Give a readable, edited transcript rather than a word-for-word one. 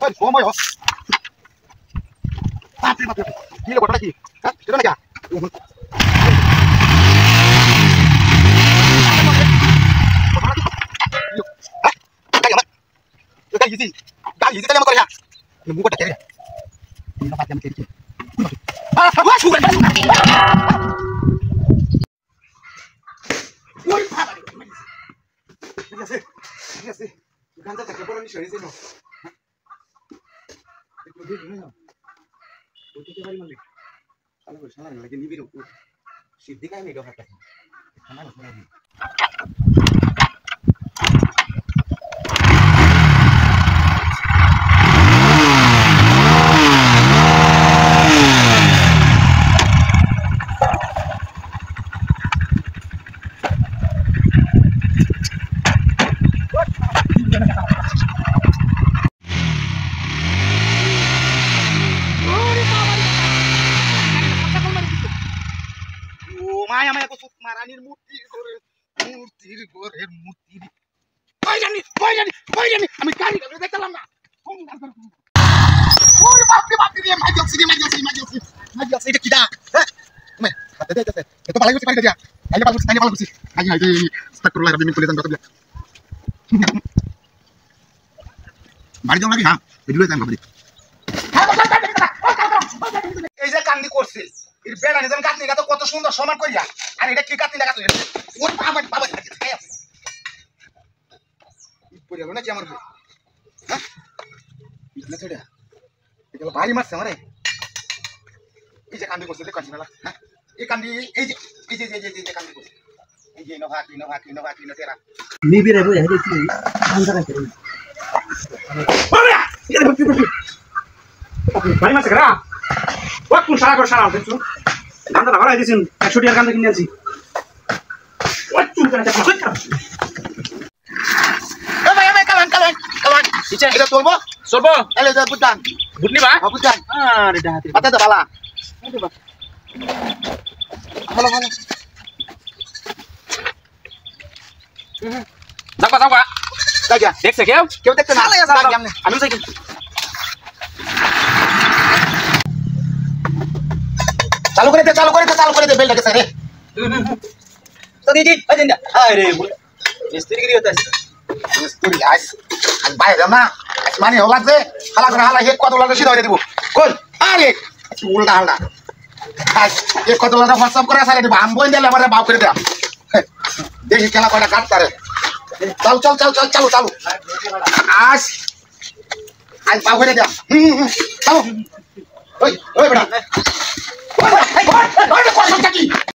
ওই সময় হোক বাপরে বাপরে কি রে ঘটনা কি হ্যাঁ এটা না কি গাড়ি তাহলে আমার করে হ্যাঁ মুখটা কেড়ে ini dapat jam kiri. Wah, sudah. Woi, apa ini? Iya sih. Ganta tak kepala ni seri sih no. Itu dia gimana? Itu dia bagaimana? Kalau bersama lagi ni biru. Siddi kan mega hata. Mana sudah ni? Maya maya ko maranir murti gore murti koi jani ami kari ka দেখলাম না ওরে বাপ রে মাজি এটা কিডা হ্যাঁ মে হাতে দে এটা ভালো করে পারি দিয়া আইলে ভালো করছি আই স্টার্ট করলা আমি কইলে জান কত বাড়ি যাও নাকি হ্যাঁ ভিডিও যান বাড়ি এই যে কান্দি করছে এর বেড়া নিজাম কাটনি গাতো কত সুন্দর সমান কইয়া আর এটা কি কাটনি লাগাতো ওর বাবা খাই আছে পড়ে গেল না কি আমার হ্যাঁ না ছেড়ে এটা ভারী মারছে আমারে এই যে কান্দি করছে দেখো না হ্যাঁ এই কান্দি এই যে কান্দি করছে এই যে নোভা তেরা নিবিরে বই হেরে কি আন্দারা করে বাবা এটা বকি ভারী মারছে করা ওই কোন সারা দেখছো গান্দাটা ভাড়াই দিছেন 100 টাকার গান্দা কিনে আনছি ওই চুল করে দেখো কই খারাপ এ ভাই কালান ইচ্ছা এটা চলবো এলে যা বুদান বুদনি বা বুদান আরে ডাহাতে পাতা তো বালা ভালো যাবা যা দেখছে কেউ দেখছে না আমি যাই চালু করে দে বেলটাকে স্যার তো দিদি আজেন্ডা আরে মিস্ত্রিগিরি হতে আছে মিস্ত্রি আজ বাইরে না মানে হলা যে হালা হে কত লাগা সিধা হয়ে দেব কই আরে উল্টা হালটা আজ এ কত লাগা হোয়াটসঅ্যাপ করে সারে দেব আম বই দিলে আমারে বাপ করে দেব দেখি খেলা কয়টা কাটতারে চালু আজ বাপ করে দেব চালু ওই বেটা ওই কথা কি